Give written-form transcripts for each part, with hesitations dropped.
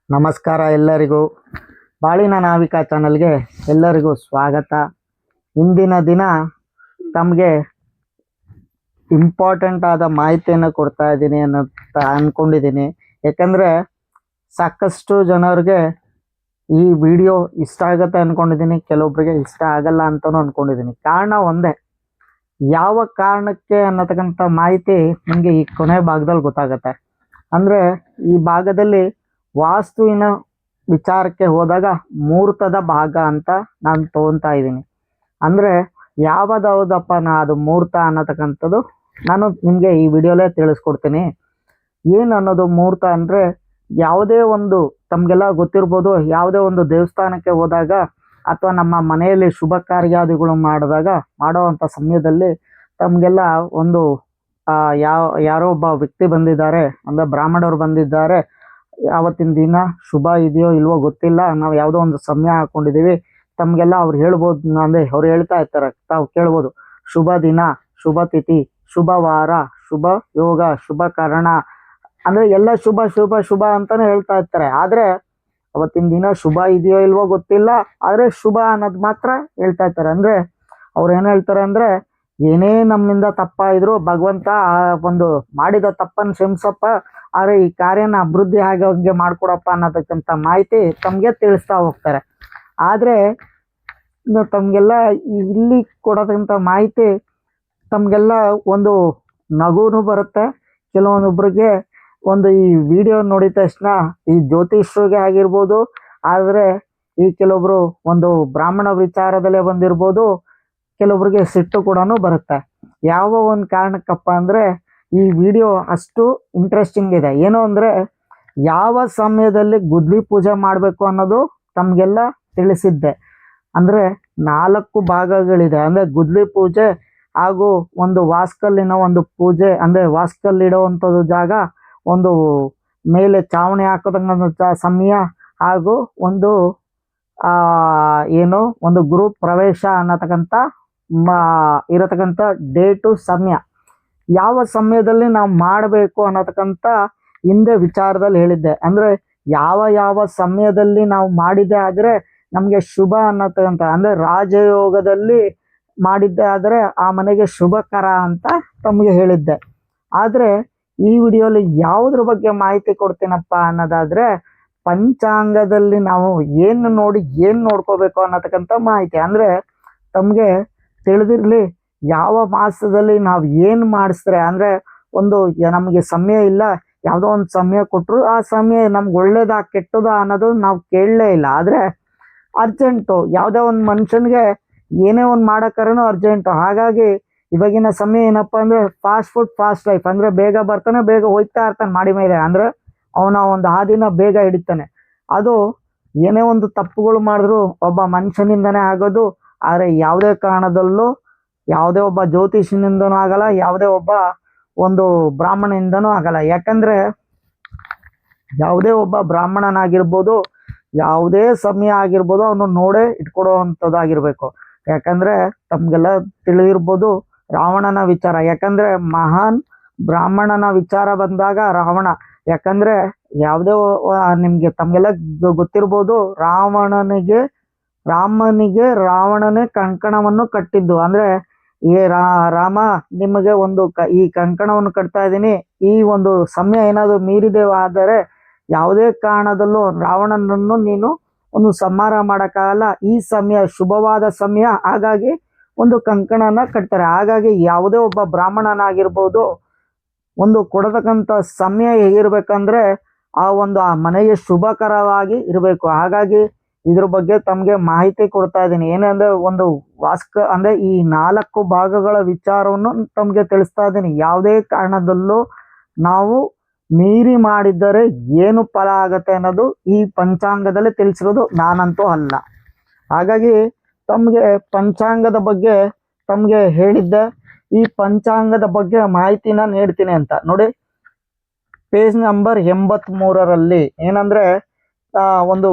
ನಮಸ್ಕಾರ ಎಲ್ಲರಿಗೂ. ಬಾಳಿನ ನಾವಿಕ ಚಾನಲ್ಗೆ ಎಲ್ಲರಿಗೂ ಸ್ವಾಗತ. ಇಂದಿನ ದಿನ ತಮಗೆ ಇಂಪಾರ್ಟೆಂಟ್ ಆದ ಮಾಹಿತಿಯನ್ನು ಕೊಡ್ತಾ ಇದ್ದೀನಿ ಅಂತ ಅಂದ್ಕೊಂಡಿದ್ದೀನಿ. ಯಾಕಂದರೆ ಸಾಕಷ್ಟು ಜನರಿಗೆ ಈ ವಿಡಿಯೋ ಇಷ್ಟ ಆಗುತ್ತೆ ಅಂದ್ಕೊಂಡಿದ್ದೀನಿ, ಕೆಲವೊಬ್ಬರಿಗೆ ಇಷ್ಟ ಆಗಲ್ಲ ಅಂತಲೂ ಅಂದ್ಕೊಂಡಿದ್ದೀನಿ. ಕಾರಣ ಒಂದೇ, ಯಾವ ಕಾರಣಕ್ಕೆ ಅನ್ನತಕ್ಕಂಥ ಮಾಹಿತಿ ನಿಮಗೆ ಈ ಕೊನೆ ಭಾಗದಲ್ಲಿ ಗೊತ್ತಾಗುತ್ತೆ. ಅಂದರೆ ಈ ಭಾಗದಲ್ಲಿ ವಾಸ್ತುವಿನ ವಿಚಾರಕ್ಕೆ ಹೋದಾಗ ಮುಹೂರ್ತದ ಭಾಗ ಅಂತ ನಾನು ತೊಗೊತಾ ಇದ್ದೀನಿ. ಅಂದರೆ ಯಾವುದಪ್ಪ ಅದು ಮುಹೂರ್ತ ಅನ್ನತಕ್ಕಂಥದ್ದು ನಾನು ನಿಮಗೆ ಈ ವಿಡಿಯೋಲೇ ತಿಳಿಸ್ಕೊಡ್ತೀನಿ. ಏನು ಅನ್ನೋದು ಮುಹೂರ್ತ ಅಂದರೆ, ಯಾವುದೇ ಒಂದು ತಮಗೆಲ್ಲ ಗೊತ್ತಿರ್ಬೋದು, ಯಾವುದೇ ಒಂದು ದೇವಸ್ಥಾನಕ್ಕೆ ಹೋದಾಗ ಅಥವಾ ನಮ್ಮ ಮನೆಯಲ್ಲಿ ಶುಭ ಕಾರ್ಯಾದಿಗಳು ಮಾಡೋವಂಥ ಸಮಯದಲ್ಲಿ ತಮಗೆಲ್ಲ ಒಂದು ಯಾರೋ ಒಬ್ಬ ವ್ಯಕ್ತಿ ಬಂದಿದ್ದಾರೆ, ಅಂದರೆ ಬ್ರಾಹ್ಮಣರು ಬಂದಿದ್ದಾರೆ, ಆವತ್ತಿನ ದಿನ ಶುಭ ಇದೆಯೋ ಇಲ್ವೋ ಗೊತ್ತಿಲ್ಲ, ನಾವು ಯಾವುದೋ ಒಂದು ಸಮಯ ಹಾಕೊಂಡಿದ್ದೀವಿ, ತಮಗೆಲ್ಲ ಅವ್ರು ಹೇಳ್ಬೋದು, ಅಂದರೆ ಅವ್ರು ಹೇಳ್ತಾ ಇರ್ತಾರೆ, ತಾವು ಕೇಳ್ಬೋದು, ಶುಭ ದಿನ, ಶುಭ ತಿಥಿ, ಶುಭ ವಾರ, ಶುಭ ಯೋಗ, ಶುಭ ಕರಣ, ಅಂದರೆ ಎಲ್ಲ ಶುಭ ಶುಭ ಶುಭ ಅಂತಲೇ ಹೇಳ್ತಾ ಇರ್ತಾರೆ. ಆದರೆ ಅವತ್ತಿನ ದಿನ ಶುಭ ಇದೆಯೋ ಇಲ್ವೋ ಗೊತ್ತಿಲ್ಲ, ಆದರೆ ಶುಭ ಅನ್ನೋದು ಮಾತ್ರ ಹೇಳ್ತಾ ಇರ್ತಾರೆ. ಅಂದರೆ ಅವ್ರು ಏನು ಹೇಳ್ತಾರೆ ಅಂದರೆ, ಏನೇ ನಮ್ಮಿಂದ ತಪ್ಪಾಯಿದ್ರು ಭಗವಂತ ಒಂದು ಮಾಡಿದ ತಪ್ಪನ್ನು ಕ್ಷಮಿಸಪ್ಪ, ಆದರೆ ಈ ಕಾರ್ಯನ ಅಭಿವೃದ್ಧಿ ಆಗೋಂಗೆ ಮಾಡಿಕೊಡಪ್ಪ ಅನ್ನೋದಕ್ಕಂಥ ಮಾಹಿತಿ ತಮಗೆ ತಿಳಿಸ್ತಾ ಹೋಗ್ತಾರೆ. ಆದರೆ ತಮಗೆಲ್ಲ ಇಲ್ಲಿ ಕೊಡೋದಂಥ ಮಾಹಿತಿ ತಮಗೆಲ್ಲ ಒಂದು ನಗುನು ಬರುತ್ತೆ. ಕೆಲವೊಬ್ಬರಿಗೆ ಒಂದು ಈ ವಿಡಿಯೋ ನೋಡಿದ ತಕ್ಷಣ ಈ ಜ್ಯೋತಿಷ್ಯರಿಗೆ ಆಗಿರ್ಬೋದು, ಆದರೆ ಈ ಕೆಲವೊಬ್ರು ಒಂದು ಬ್ರಾಹ್ಮಣ ವಿಚಾರದಲ್ಲೇ ಬಂದಿರ್ಬೋದು, ಕೆಲವೊಬ್ರಿಗೆ ಸಿಟ್ಟು ಕೂಡ ಬರುತ್ತೆ. ಯಾವ ಒಂದು ಕಾರಣಕ್ಕಪ್ಪ ಅಂದರೆ, ಈ ವಿಡಿಯೋ ಅಷ್ಟು ಇಂಟ್ರೆಸ್ಟಿಂಗ್ ಇದೆ. ಏನು ಅಂದರೆ, ಯಾವ ಸಮಯದಲ್ಲಿ ಗುದ್ಲಿ ಪೂಜೆ ಮಾಡಬೇಕು ಅನ್ನೋದು ತಮಗೆಲ್ಲ ತಿಳಿಸಿದ್ದೆ. ಅಂದರೆ 4 ಭಾಗಗಳಿದೆ. ಅಂದರೆ ಗುದ್ಲಿ ಪೂಜೆ ಹಾಗೂ ಒಂದು ವಾಸ್ಕಲ್ಲಿನ ಒಂದು ಪೂಜೆ, ಅಂದರೆ ವಾಸ್ಕಲ್ಲಿಡುವಂಥದ್ದು ಜಾಗ, ಒಂದು ಮೇಲೆ ಚಾವಣಿ ಹಾಕೋದಂಥ ಸಮಯ, ಹಾಗೂ ಒಂದು ಒಂದು ಗ್ರೂಪ್ ಪ್ರವೇಶ ಅನ್ನತಕ್ಕಂಥ ಇರತಕ್ಕಂಥ ಡೇಟು ಸಮಯ, ಯಾವ ಸಮಯದಲ್ಲಿ ನಾವು ಮಾಡಬೇಕು ಅನ್ನತಕ್ಕಂಥ ಹಿಂದೆ ವಿಚಾರದಲ್ಲಿ ಹೇಳಿದ್ದೆ. ಅಂದರೆ ಯಾವ ಸಮಯದಲ್ಲಿ ನಾವು ಮಾಡಿದ್ದೆ ಆದರೆ ನಮಗೆ ಶುಭ ಅನ್ನತಕ್ಕಂಥ, ಅಂದರೆ ರಾಜಯೋಗದಲ್ಲಿ ಮಾಡಿದ್ದೆ ಆದರೆ ಆ ಮನೆಗೆ ಶುಭಕರ ಅಂತ ತಮಗೆ ಹೇಳಿದ್ದೆ. ಆದರೆ ಈ ವಿಡಿಯೋಲಿ ಯಾವುದ್ರ ಬಗ್ಗೆ ಮಾಹಿತಿ ಕೊಡ್ತೀನಪ್ಪ ಅನ್ನೋದಾದರೆ, ಪಂಚಾಂಗದಲ್ಲಿ ನಾವು ಏನು ನೋಡಿ ಏನು ನೋಡ್ಕೋಬೇಕು ಅನ್ನತಕ್ಕಂಥ ಮಾಹಿತಿ. ಅಂದರೆ ತಮಗೆ ತಿಳಿದಿರಲಿ, ಯಾವ ಮಾಸದಲ್ಲಿ ನಾವು ಏನು ಮಾಡಿಸಿದ್ರೆ, ಅಂದರೆ ಒಂದು ನಮಗೆ ಸಮಯ ಇಲ್ಲ, ಯಾವುದೋ ಒಂದು ಸಮಯ ಕೊಟ್ಟರು ಆ ಸಮಯ ನಮ್ಗೆ ಒಳ್ಳೇದಾ ಕೆಟ್ಟದಾ ಅನ್ನೋದು ನಾವು ಕೇಳಲೇ ಇಲ್ಲ. ಆದರೆ ಅರ್ಜೆಂಟು, ಯಾವುದೇ ಒಂದು ಮನುಷ್ಯನಿಗೆ ಏನೇ ಒಂದು ಮಾಡೋಕ್ಕಾರೂ ಅರ್ಜೆಂಟು. ಹಾಗಾಗಿ ಇವಾಗಿನ ಸಮಯ ಏನಪ್ಪ ಅಂದರೆ, ಫಾಸ್ಟ್ ಫುಡ್ ಫಾಸ್ಟ್ ಲೈಫ್. ಅಂದರೆ ಬೇಗ ಬರ್ತಾನೆ, ಬೇಗ ಹೋಗ್ತಾ ಇರ್ತಾನೆ ಮಾಡಿ ಮೇಲೆ, ಅಂದರೆ ಅವನ ಒಂದು ಹಾದಿನ ಬೇಗ ಹಿಡಿತಾನೆ. ಅದು ಏನೇ ಒಂದು ತಪ್ಪುಗಳು ಮಾಡಿದ್ರು ಒಬ್ಬ ಮನುಷ್ಯನಿಂದನೇ ಆಗೋದು. ಆದರೆ ಯಾವುದೇ ಕಾರಣದಲ್ಲೂ ಯಾವುದೇ ಒಬ್ಬ ಜ್ಯೋತಿಷಿನಿಂದನೂ ಆಗಲ್ಲ, ಯಾವುದೇ ಒಬ್ಬ ಒಂದು ಬ್ರಾಹ್ಮಣನಿಂದನೂ ಆಗಲ್ಲ. ಯಾಕಂದರೆ ಯಾವುದೇ ಒಬ್ಬ ಬ್ರಾಹ್ಮಣನಾಗಿರ್ಬೋದು, ಯಾವುದೇ ಸಮಯ ಆಗಿರ್ಬೋದು, ಅವನು ನೋಡೇ ಇಟ್ಕೊಡೋವಂಥದ್ದಾಗಿರ್ಬೇಕು. ಯಾಕಂದರೆ ತಮಗೆಲ್ಲ ತಿಳಿದಿರ್ಬೋದು ರಾವಣನ ವಿಚಾರ. ಯಾಕಂದರೆ ಮಹಾನ್ ಬ್ರಾಹ್ಮಣನ ವಿಚಾರ ಬಂದಾಗ ರಾವಣ, ಯಾಕಂದರೆ ಯಾವುದೇ ನಿಮಗೆ ತಮಗೆಲ್ಲ ಗೊತ್ತಿರ್ಬೋದು, ರಾಮನಿಗೆ ರಾವಣನೇ ಕಂಕಣವನ್ನು ಕಟ್ಟಿದ್ದು. ಅಂದರೆ ರಾಮ, ನಿಮಗೆ ಒಂದು ಈ ಕಂಕಣವನ್ನು ಕಟ್ತಾ ಇದ್ದೀನಿ, ಈ ಒಂದು ಸಮಯ ಏನಾದರೂ ಮೀರಿದೆವಾದರೆ ಯಾವುದೇ ಕಾರಣದಲ್ಲೂ ರಾವಣನನ್ನು ನೀನು ಒಂದು ಸಂಹಾರ ಮಾಡೋಕ್ಕಾಗಲ್ಲ, ಈ ಸಮಯ ಶುಭವಾದ ಸಮಯ, ಹಾಗಾಗಿ ಒಂದು ಕಂಕಣನ ಕಟ್ತಾರೆ. ಹಾಗಾಗಿ ಯಾವುದೇ ಒಬ್ಬ ಬ್ರಾಹ್ಮಣನಾಗಿರ್ಬೋದು, ಒಂದು ಕೊಡತಕ್ಕಂಥ ಸಮಯ ಹೇಗಿರ್ಬೇಕಂದ್ರೆ ಆ ಮನೆಗೆ ಶುಭಕರವಾಗಿ ಇರಬೇಕು. ಹಾಗಾಗಿ ಇದ್ರ ಬಗ್ಗೆ ತಮಗೆ ಮಾಹಿತಿ ಕೊಡ್ತಾ ಇದ್ದೀನಿ. ಏನಂದರೆ, ಒಂದು ಅಂದರೆ ಈ 4 ಭಾಗಗಳ ವಿಚಾರವನ್ನು ತಮಗೆ ತಿಳಿಸ್ತಾ ಇದ್ದೀನಿ. ಯಾವುದೇ ಕಾರಣದಲ್ಲೂ ನಾವು ಮೀರಿ ಮಾಡಿದ್ದರೆ ಏನು ಫಲ ಆಗುತ್ತೆ ಅನ್ನೋದು ಈ ಪಂಚಾಂಗದಲ್ಲಿ ತಿಳಿಸಿರೋದು, ನಾನಂತೂ ಅಲ್ಲ. ಹಾಗಾಗಿ ತಮಗೆ ಪಂಚಾಂಗದ ಬಗ್ಗೆ ತಮಗೆ ಹೇಳಿದ್ದೆ. ಈ ಪಂಚಾಂಗದ ಬಗ್ಗೆ ಮಾಹಿತಿನ ನೀಡ್ತೀನಿ ಅಂತ ನೋಡಿ. ಪೇಜ್ ನಂಬರ್ 83ರಲ್ಲಿ ಏನಂದರೆ, ಒಂದು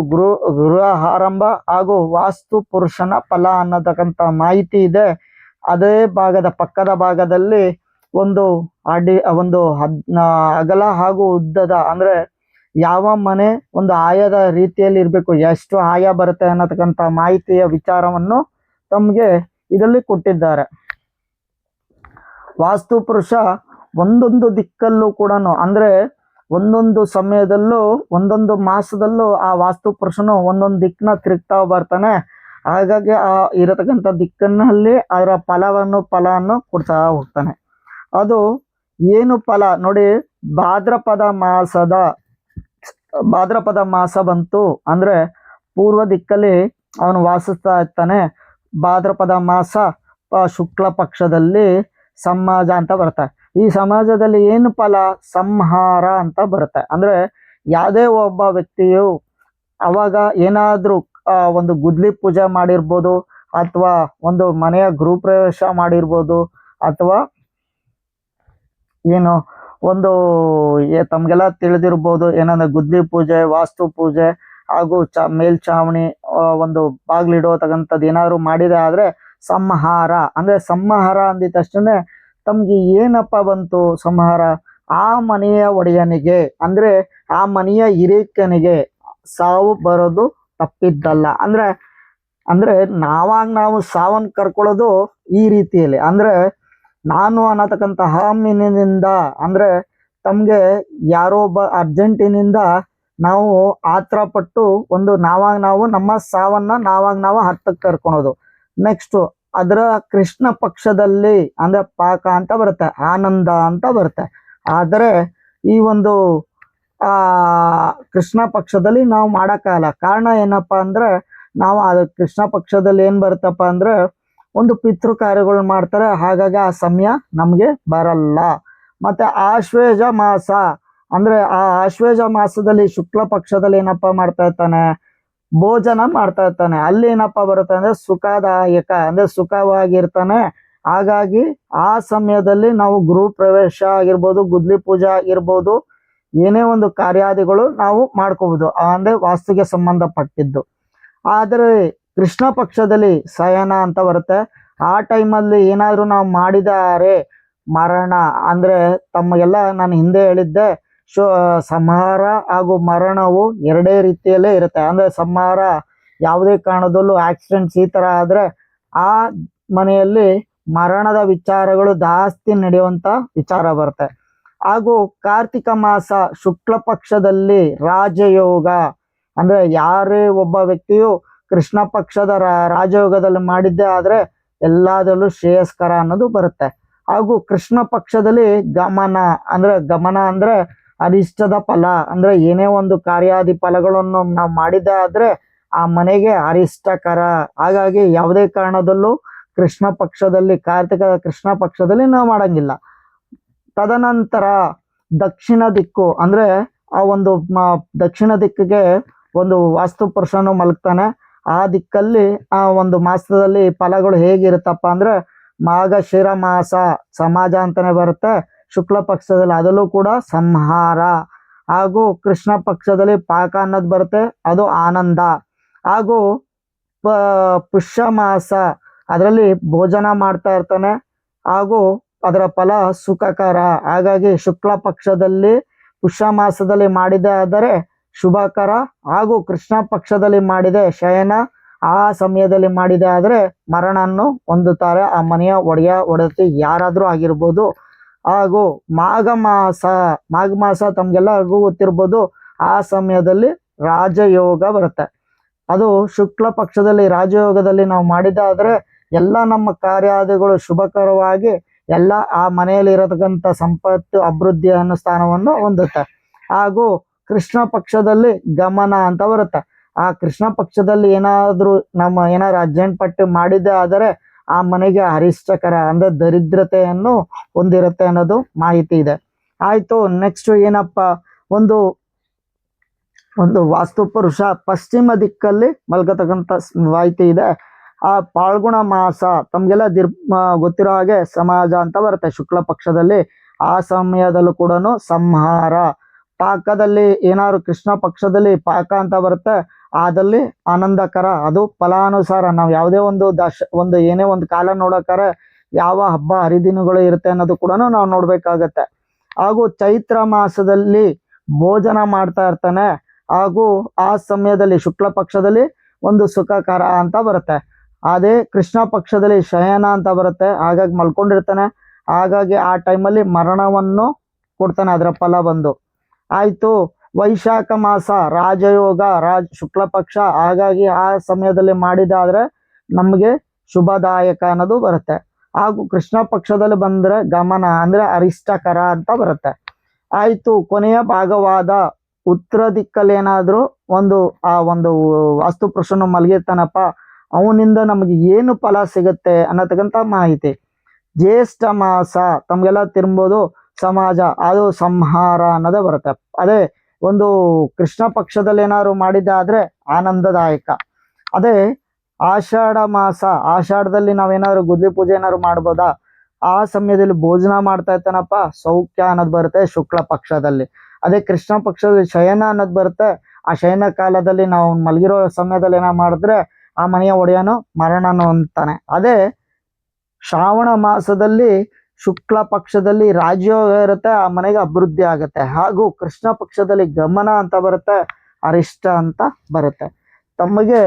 ಗೃಹ ಆರಂಭ ಹಾಗೂ ವಾಸ್ತು ಪುರುಷನ ಫಲ ಅನ್ನತಕ್ಕಂಥ ಮಾಹಿತಿ ಇದೆ. ಅದೇ ಪಕ್ಕದ ಭಾಗದಲ್ಲಿ ಒಂದು ಅಗಲ ಹಾಗೂ ಉದ್ದದ, ಅಂದರೆ ಯಾವ ಮನೆ ಒಂದು ಆಯದ ರೀತಿಯಲ್ಲಿ ಇರಬೇಕು, ಎಷ್ಟು ಆಯ ಬರುತ್ತೆ ಅನ್ನತಕ್ಕಂಥ ಮಾಹಿತಿಯ ವಿಚಾರವನ್ನು ತಮಗೆ ಇದರಲ್ಲಿ ಕೊಟ್ಟಿದ್ದಾರೆ. ವಾಸ್ತು ಪುರುಷ ಒಂದೊಂದು ದಿಕ್ಕಲ್ಲೂ ಕೂಡ ಅಂದ್ರೆ ಒಂದೊಂದು ಸಮಯದಲ್ಲೂ ಒಂದೊಂದು ಮಾಸದಲ್ಲೂ ಆ ವಾಸ್ತು ಪುರುಷನು ಒಂದೊಂದು ದಿಕ್ಕನ್ನ ತಿರುಗ್ತಾ ಬರ್ತಾನೆ. ಹಾಗಾಗಿ ಆ ಇರತಕ್ಕಂಥ ದಿಕ್ಕನ್ನಲ್ಲಿ ಅದರ ಫಲವನ್ನು ಕೊಡ್ತಾ ಹೋಗ್ತಾನೆ. ಅದು ಏನು ಫಲ ನೋಡಿ, ಭಾದ್ರಪದ ಮಾಸ ಬಂತು ಅಂದ್ರೆ ಪೂರ್ವ ದಿಕ್ಕಲ್ಲಿ ಅವನು ವಾಸಿಸ್ತಾ ಇರ್ತಾನೆ. ಭಾದ್ರಪದ ಮಾಸ ಶುಕ್ಲ ಪಕ್ಷದಲ್ಲಿ ಸಮಾಜ ಅಂತ ಬರುತ್ತೆ. ಈ ಸಮಾಜದಲ್ಲಿ ಏನು ಫಲ? ಸಂಹಾರ ಅಂತ ಬರುತ್ತೆ. ಅಂದ್ರೆ ಯಾವುದೇ ಒಬ್ಬ ವ್ಯಕ್ತಿಯು ಅವಾಗ ಏನಾದ್ರೂ ಒಂದು ಗುದ್ಲಿ ಪೂಜೆ ಮಾಡಿರ್ಬೋದು, ಅಥವಾ ಒಂದು ಮನೆಯ ಗೃಹಪ್ರವೇಶ ಮಾಡಿರ್ಬೋದು, ಅಥವಾ ಏನು ಒಂದು ತಮ್ಗೆಲ್ಲ ತಿಳಿದಿರ್ಬೋದು, ಏನಂದ್ರೆ ಗುದ್ಲಿ ಪೂಜೆ, ವಾಸ್ತು ಪೂಜೆ ಹಾಗೂ ಮೇಲ್ಛಾವಣಿ ಒಂದು ಬಾಗಿಲಿಡೋತಕ್ಕಂಥದ್ದು ಏನಾದ್ರು ಮಾಡಿದೆ ಆದ್ರೆ ಸಂಹಾರ. ಅಂದ್ರೆ ಸಂಹಾರ ಅಂದಿದ ತಕ್ಷಣ ತಮ್ಗೆ ಏನಪ್ಪ ಬಂತು? ಸಂಹಾರ ಆ ಮನೆಯ ಒಡೆಯನಿಗೆ ಅಂದ್ರೆ ಆ ಮನೆಯ ಹಿರಿಕನಿಗೆ ಸಾವು ಬರೋದು ತಪ್ಪಿದ್ದಲ್ಲ. ಅಂದ್ರೆ ನಾವು ಸಾವನ್ನ ಕರ್ಕೊಳ್ಳೋದು ಈ ರೀತಿಯಲ್ಲಿ. ಅಂದ್ರೆ ನಾನು ಅನ್ನತಕ್ಕಂಥ ಹಾಮಿನಿಂದ ಅಂದ್ರೆ ತಮ್ಗೆ ಯಾರೋ ಒಬ್ಬ ಅರ್ಜೆಂಟಿನಿಂದ ನಾವು ಆತರ ಪಟ್ಟು ಒಂದು ನಾವು ನಮ್ಮ ಸಾವನ್ನ ನಾವು ಹತ್ತಕ್ಕೆ ಕರ್ಕೊಳೋದು. ನೆಕ್ಸ್ಟ್ ಅದರ ಕೃಷ್ಣ ಪಕ್ಷದಲ್ಲಿ ಅಂದ್ರೆ ಪಾಕ ಅಂತ ಬರುತ್ತೆ, ಆನಂದ ಅಂತ ಬರುತ್ತೆ. ಆದರೆ ಈ ಒಂದು ಕೃಷ್ಣ ಪಕ್ಷದಲ್ಲಿ ನಾವು ಮಾಡೋಕ್ಕಾಗಲ್ಲ. ಕಾರಣ ಏನಪ್ಪಾ ಅಂದ್ರೆ ನಾವು ಅದು ಕೃಷ್ಣ ಪಕ್ಷದಲ್ಲಿ ಏನ್ ಬರುತ್ತಪ್ಪ ಅಂದ್ರೆ ಒಂದು ಪಿತೃ ಕಾರ್ಯಗಳು ಮಾಡ್ತಾರೆ, ಹಾಗಾಗಿ ಆ ಸಮಯ ನಮ್ಗೆ ಬರಲ್ಲ. ಮತ್ತೆ ಆಶ್ವೇಜ ಮಾಸ ಅಂದ್ರೆ ಆ ಆಶ್ವೇಜ ಮಾಸದಲ್ಲಿ ಶುಕ್ಲ ಪಕ್ಷದಲ್ಲಿ ಏನಪ್ಪ ಮಾಡ್ತಾ ಇರ್ತಾನೆ? ಭೋಜನ ಮಾಡ್ತಾ ಇರ್ತಾನೆ. ಅಲ್ಲಿ ಏನಪ್ಪ ಬರುತ್ತೆ ಅಂದ್ರೆ ಸುಖದಾಯಕ, ಅಂದ್ರೆ ಸುಖವಾಗಿರ್ತಾನೆ. ಹಾಗಾಗಿ ಆ ಸಮಯದಲ್ಲಿ ನಾವು ಗೃಹ ಪ್ರವೇಶ ಆಗಿರ್ಬೋದು, ಗುದ್ಲಿ ಪೂಜೆ ಆಗಿರ್ಬೋದು, ಏನೇ ಒಂದು ಕಾರ್ಯಾದಿಗಳು ನಾವು ಮಾಡ್ಕೋಬಹುದು, ಅಂದ್ರೆ ವಾಸ್ತುಗೆ ಸಂಬಂಧಪಟ್ಟಿದ್ದು. ಆದರೆ ಕೃಷ್ಣ ಪಕ್ಷದಲ್ಲಿ ಶಯನ ಅಂತ ಬರುತ್ತೆ. ಆ ಟೈಮಲ್ಲಿ ಏನಾದ್ರು ನಾವು ಮಾಡಿದರೆ ಮರಣ, ಅಂದ್ರೆ ತಮಗೆಲ್ಲ ನಾನು ಹಿಂದೆ ಹೇಳಿದ್ದೆ, ಸಂಹಾರ ಹಾಗೂ ಮರಣವು ಎರಡೇ ರೀತಿಯಲ್ಲೇ ಇರುತ್ತೆ. ಅಂದ್ರೆ ಸಂಹಾರ ಯಾವುದೇ ಕಾರಣದಲ್ಲೂ ಆಕ್ಸಿಡೆಂಟ್ಸ್ ಈ ತರ ಆದ್ರೆ ಆ ಮನೆಯಲ್ಲಿ ಮರಣದ ವಿಚಾರಗಳು ಜಾಸ್ತಿ ನಡೆಯುವಂತ ವಿಚಾರ ಬರುತ್ತೆ. ಹಾಗೂ ಕಾರ್ತಿಕ ಮಾಸ ಶುಕ್ಲ ಪಕ್ಷದಲ್ಲಿ ರಾಜಯೋಗ, ಅಂದ್ರೆ ಯಾರೇ ಒಬ್ಬ ವ್ಯಕ್ತಿಯು ಕೃಷ್ಣ ಪಕ್ಷದ ರಾಜಯೋಗದಲ್ಲಿ ಮಾಡಿದ್ದೆ ಆದ್ರೆ ಎಲ್ಲದರಲ್ಲೂ ಶ್ರೇಯಸ್ಕರ ಅನ್ನೋದು ಬರುತ್ತೆ. ಹಾಗೂ ಕೃಷ್ಣ ಪಕ್ಷದಲ್ಲಿ ಗಮನ ಅಂದ್ರೆ ಅರಿಷ್ಟದ ಫಲ, ಅಂದ್ರೆ ಏನೇ ಒಂದು ಕಾರ್ಯಾದಿ ಫಲಗಳನ್ನು ನಾವು ಮಾಡಿದ್ದೆ ಆದ್ರೆ ಆ ಮನೆಗೆ ಅರಿಷ್ಟಕರ. ಹಾಗಾಗಿ ಯಾವುದೇ ಕಾರಣದಲ್ಲೂ ಕೃಷ್ಣ ಪಕ್ಷದಲ್ಲಿ, ಕಾರ್ತಿಕ ಕೃಷ್ಣ ಪಕ್ಷದಲ್ಲಿ ನಾವು ಮಾಡಂಗಿಲ್ಲ. ತದನಂತರ ದಕ್ಷಿಣ ದಿಕ್ಕು, ಅಂದ್ರೆ ಆ ಒಂದು ದಕ್ಷಿಣ ದಿಕ್ಕಿಗೆ ಒಂದು ವಾಸ್ತು ಪುರುಷನು ಮಲಗ್ತಾನೆ. ಆ ದಿಕ್ಕಲ್ಲಿ ಆ ಒಂದು ಮಾಸದಲ್ಲಿ ಫಲಗಳು ಹೇಗಿರುತ್ತಪ್ಪ ಅಂದ್ರೆ ಮಾಘಶಿರ ಮಾಸ ಸಮಾಜ ಅಂತಾನೆ ಬರುತ್ತೆ. ಶುಕ್ಲ ಪಕ್ಷದಲ್ಲಿ ಅದರಲ್ಲೂ ಕೂಡ ಸಂಹಾರ. ಹಾಗೂ ಕೃಷ್ಣ ಪಕ್ಷದಲ್ಲಿ ಪಾಕ ಅನ್ನೋದು ಬರುತ್ತೆ, ಅದು ಆನಂದ. ಹಾಗೂ ಪುಷ್ಯ ಮಾಸ ಅದರಲ್ಲಿ ಭೋಜನ ಮಾಡ್ತಾ ಇರ್ತಾನೆ, ಹಾಗೂ ಅದರ ಫಲ ಸುಖಕರ. ಹಾಗಾಗಿ ಶುಕ್ಲ ಪಕ್ಷದಲ್ಲಿ ಪುಷ್ಯ ಮಾಸದಲ್ಲಿ ಮಾಡಿದೆ ಆದರೆ ಶುಭಕರ, ಹಾಗೂ ಕೃಷ್ಣ ಪಕ್ಷದಲ್ಲಿ ಮಾಡಿದೆ ಶಯನ, ಆ ಸಮಯದಲ್ಲಿ ಮಾಡಿದೆ ಆದ್ರೆ ಮರಣವನ್ನು ಹೊಂದುತ್ತಾರೆ ಆ ಮನೆಯ ಒಡೆತಿ ಯಾರಾದ್ರೂ ಆಗಿರ್ಬೋದು. ಹಾಗೂ ಮಾಘ ಮಾಸ ತಮ್ಗೆಲ್ಲರಿಗೂ ಗೊತ್ತಿರ್ಬೋದು, ಆ ಸಮಯದಲ್ಲಿ ರಾಜಯೋಗ ಬರುತ್ತೆ. ಅದು ಶುಕ್ಲ ಪಕ್ಷದಲ್ಲಿ ರಾಜಯೋಗದಲ್ಲಿ ನಾವು ಮಾಡಿದಾದ್ರೆ ಎಲ್ಲ ನಮ್ಮ ಕಾರ್ಯಾದಿಗಳು ಶುಭಕರವಾಗಿ ಎಲ್ಲ ಆ ಮನೆಯಲ್ಲಿ ಇರತಕ್ಕಂಥ ಸಂಪತ್ತು ಅಭಿವೃದ್ಧಿ ಅನ್ನೋ ಸ್ಥಾನವನ್ನು ಹೊಂದುತ್ತೆ. ಹಾಗೂ ಕೃಷ್ಣ ಪಕ್ಷದಲ್ಲಿ ಗಮನ ಅಂತ ಬರುತ್ತೆ. ಆ ಕೃಷ್ಣ ಪಕ್ಷದಲ್ಲಿ ಏನಾದ್ರು ಅರ್ಜೆಂಟ್ ಪಟ್ಟು ಮಾಡಿದ್ದೆ ಆದರೆ ಆ ಮನೆಗೆ ಅರಿಷ್ಟಕರ, ಅಂದ್ರೆ ದರಿದ್ರತೆಯನ್ನು ಹೊಂದಿರುತ್ತೆ ಅನ್ನೋದು ಮಾಹಿತಿ ಇದೆ. ಆಯ್ತು, ನೆಕ್ಸ್ಟ್ ಏನಪ್ಪ, ಒಂದು ವಾಸ್ತು ಪುರುಷ ಪಶ್ಚಿಮ ದಿಕ್ಕಲ್ಲಿ ಮಲ್ಗತಕ್ಕಂಥ ಮಾಹಿತಿ ಇದೆ. ಆ ಪಾಲ್ಗುಣ ಮಾಸ ತಮ್ಗೆಲ್ಲ ಗೊತ್ತಿರೋ ಹಾಗೆ ಸಮಾಜ ಅಂತ ಬರುತ್ತೆ ಶುಕ್ಲ ಪಕ್ಷದಲ್ಲಿ. ಆ ಸಮಯದಲ್ಲೂ ಕೂಡ ಸಂಹಾರ. ಪಾಕದಲ್ಲಿ ಏನಾದ್ರು ಕೃಷ್ಣ ಪಕ್ಷದಲ್ಲಿ ಪಾಕ ಅಂತ ಬರುತ್ತೆ, ಅದಲ್ಲಿ ಆನಂದಕರ, ಅದು ಫಲಾನುಸಾರ. ನಾವು ಯಾವುದೇ ಒಂದು ಏನೇ ಒಂದು ಕಾಲ ನೋಡೋಕ್ಕಾರೆ ಯಾವ ಹಬ್ಬ ಹರಿದಿನಗಳು ಇರುತ್ತೆ ಅನ್ನೋದು ಕೂಡ ನಾವು ನೋಡ್ಬೇಕಾಗತ್ತೆ. ಹಾಗೂ ಚೈತ್ರ ಮಾಸದಲ್ಲಿ ಭೋಜನ ಮಾಡ್ತಾ ಇರ್ತಾನೆ. ಹಾಗೂ ಆ ಸಮಯದಲ್ಲಿ ಶುಕ್ಲ ಪಕ್ಷದಲ್ಲಿ ಒಂದು ಸುಖಕರ ಅಂತ ಬರುತ್ತೆ. ಅದೇ ಕೃಷ್ಣ ಪಕ್ಷದಲ್ಲಿ ಶಯನ ಅಂತ ಬರುತ್ತೆ. ಹಾಗಾಗಿ ಮಲ್ಕೊಂಡಿರ್ತಾನೆ. ಹಾಗಾಗಿ ಆ ಟೈಮಲ್ಲಿ ಮರಣವನ್ನು ಕೊಡ್ತಾನೆ, ಅದರ ಫಲ ಬಂದು. ಆಯಿತು. ವೈಶಾಖ ಮಾಸ ರಾಜಯೋಗ, ಶುಕ್ಲ ಪಕ್ಷ, ಹಾಗಾಗಿ ಆ ಸಮಯದಲ್ಲಿ ಮಾಡಿದಾದ್ರೆ ನಮಗೆ ಶುಭದಾಯಕ ಅನ್ನೋದು ಬರುತ್ತೆ. ಹಾಗೂ ಕೃಷ್ಣ ಪಕ್ಷದಲ್ಲಿ ಬಂದರೆ ಗಮನ ಅಂದರೆ ಅರಿಷ್ಟಕರ ಅಂತ ಬರುತ್ತೆ. ಆಯಿತು. ಕೊನೆಯ ಭಾಗವಾದ ಉತ್ತರ ದಿಕ್ಕಲ್ಲಿ ಏನಾದರೂ ಆ ಒಂದು ವಾಸ್ತುಪುರುಷನು ಮಲಗಿರ್ತಾನಪ್ಪ, ಅವನಿಂದ ನಮಗೆ ಏನು ಫಲ ಸಿಗುತ್ತೆ ಅನ್ನತಕ್ಕಂಥ ಮಾಹಿತಿ. ಜ್ಯೇಷ್ಠ ಮಾಸ ತಮಗೆಲ್ಲ ತಿರುಬೋದು, ಸಮಾಜ, ಅದು ಸಂಹಾರ ಅನ್ನೋದೇ ಬರುತ್ತೆ. ಅದೇ ಒಂದು ಕೃಷ್ಣ ಪಕ್ಷದಲ್ಲಿ ಏನಾದ್ರು ಮಾಡಿದ್ದಾದ್ರೆ ಆನಂದದಾಯಕ. ಅದೇ ಆಷಾಢ ಮಾಸ, ಆಷಾಢದಲ್ಲಿ ನಾವೇನಾದ್ರು ಗುದ್ಲಿ ಪೂಜೆ ಏನಾದ್ರು ಮಾಡ್ಬೋದಾ? ಆ ಸಮಯದಲ್ಲಿ ಭೋಜನ ಮಾಡ್ತಾ ಇರ್ತಾನಪ್ಪ, ಸೌಖ್ಯ ಅನ್ನೋದು ಬರುತ್ತೆ ಶುಕ್ಲ ಪಕ್ಷದಲ್ಲಿ. ಅದೇ ಕೃಷ್ಣ ಪಕ್ಷದಲ್ಲಿ ಶಯನ ಅನ್ನೋದು ಬರುತ್ತೆ. ಆ ಶಯನ ಕಾಲದಲ್ಲಿ ನಾವು ಮಲಗಿರೋ ಸಮಯದಲ್ಲಿ ಏನೋ ಮಾಡಿದ್ರೆ ಆ ಮನೆಯ ಒಡೆಯನು ಮರಣನು ಅಂತಾನೆ. ಅದೇ ಶ್ರಾವಣ ಮಾಸದಲ್ಲಿ ಶುಕ್ಲ ಪಕ್ಷದಲ್ಲಿ ರಾಜಯೋಗ ಇರುತ್ತೆ, ಆ ಮನೆಗೆ ಅಭಿವೃದ್ಧಿ ಆಗುತ್ತೆ. ಹಾಗೂ ಕೃಷ್ಣ ಪಕ್ಷದಲ್ಲಿ ಗಮನ ಅಂತ ಬರುತ್ತೆ, ಅರಿಷ್ಟ ಅಂತ ಬರುತ್ತೆ. ತಮಗೆ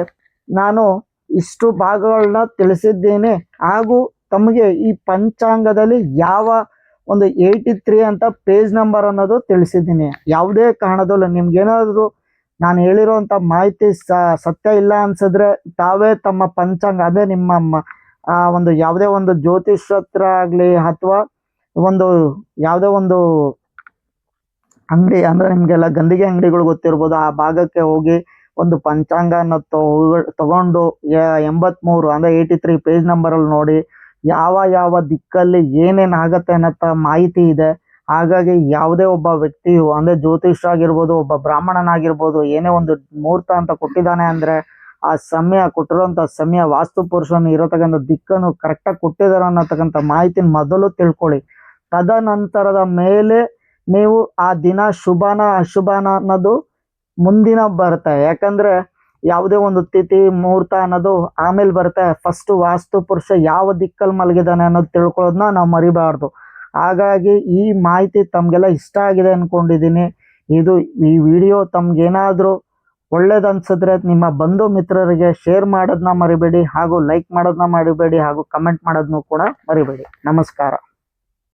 ನಾನು ಇಷ್ಟು ಭಾಗಗಳನ್ನ ತಿಳಿಸಿದ್ದೇನೆ. ಹಾಗೂ ತಮಗೆ ಈ ಪಂಚಾಂಗದಲ್ಲಿ ಯಾವ ಒಂದು 83 ಅಂತ ಪೇಜ್ ನಂಬರ್ ಅನ್ನೋದು ತಿಳಿಸಿದ್ದೀನಿ. ಯಾವುದೇ ಕಾರಣದಲ್ಲೂ ನಿಮ್ಗೇನಾದ್ರು ನಾನು ಹೇಳಿರೋಂಥ ಮಾಹಿತಿ ಸತ್ಯ ಇಲ್ಲ ಅನ್ಸಿದ್ರೆ ತಾವೇ ತಮ್ಮ ಪಂಚಾಂಗ, ಅದೇ ನಿಮ್ಮ ಒಂದು ಯಾವುದೇ ಒಂದು ಜ್ಯೋತಿಷತ್ರ ಆಗಲಿ ಅಥವಾ ಒಂದು ಯಾವುದೇ ಒಂದು ಅಂಗಡಿ, ಅಂದರೆ ನಿಮಗೆಲ್ಲ ಗಂದಿಗೆ ಅಂಗಡಿಗಳು ಗೊತ್ತಿರ್ಬೋದು, ಆ ಭಾಗಕ್ಕೆ ಹೋಗಿ ಒಂದು ಪಂಚಾಂಗನ ತಗೊಂಡು 83 ಅಂದರೆ 83 ಪೇಜ್ ನಂಬರಲ್ಲಿ ನೋಡಿ ಯಾವ ದಿಕ್ಕಲ್ಲಿ ಏನೇನು ಆಗತ್ತೆ ಅನ್ನೋ ಮಾಹಿತಿ ಇದೆ. ಹಾಗಾಗಿ ಯಾವುದೇ ಒಬ್ಬ ವ್ಯಕ್ತಿಯು ಅಂದರೆ ಜ್ಯೋತಿಷ್ ಆಗಿರ್ಬೋದು, ಒಬ್ಬ ಬ್ರಾಹ್ಮಣನಾಗಿರ್ಬೋದು, ಏನೇ ಒಂದು ಮುಹೂರ್ತ ಅಂತ ಕೊಟ್ಟಿದ್ದಾನೆ ಅಂದರೆ ಆ ಸಮಯ, ಕೊಟ್ಟಿರೋಂಥ ಸಮಯ, ವಾಸ್ತು ಪುರುಷನು ಇರತಕ್ಕಂಥ ದಿಕ್ಕನ್ನು ಕರೆಕ್ಟಾಗಿ ಕೊಟ್ಟಿದ್ದಾರೆ ಅನ್ನತಕ್ಕಂಥ ಮಾಹಿತಿನ ಮೊದಲು ತಿಳ್ಕೊಳ್ಳಿ. ತದನಂತರದ ಮೇಲೆ ನೀವು ಆ ದಿನ ಶುಭನ ಅಶುಭನ ಅನ್ನೋದು ಮುಂದಿನ ಬರುತ್ತೆ. ಯಾಕಂದರೆ ಯಾವುದೇ ಒಂದು ತಿಥಿ ಮುಹೂರ್ತ ಅನ್ನೋದು ಆಮೇಲೆ ಬರುತ್ತೆ. ಫಸ್ಟು ವಾಸ್ತು ಪುರುಷ ಯಾವ ದಿಕ್ಕಲ್ಲಿ ಮಲಗಿದ್ದಾನೆ ಅನ್ನೋದು ತಿಳ್ಕೊಳ್ಳೋದನ್ನ ನಾವು ಮರಿಬಾರ್ದು. ಹಾಗಾಗಿ ಈ ಮಾಹಿತಿ ತಮಗೆಲ್ಲ ಇಷ್ಟ ಆಗಿದೆ ಅಂದ್ಕೊಂಡಿದ್ದೀನಿ. ಈ ವಿಡಿಯೋ ತಮ್ಗೇನಾದರೂ ಒಳ್ಳೇದು ಅನ್ಸಿದ್ರೆ ನಿಮ್ಮ ಬಂಧು ಮಿತ್ರರಿಗೆ ಶೇರ್ ಮಾಡೋದನ್ನ ಮರಿಬೇಡಿ, ಹಾಗೂ ಲೈಕ್ ಮಾಡೋದನ್ನ ಮರಿಬೇಡಿ, ಹಾಗೂ ಕಮೆಂಟ್ ಮಾಡೋದನ್ನು ಕೂಡ ಮರಿಬೇಡಿ. ನಮಸ್ಕಾರ.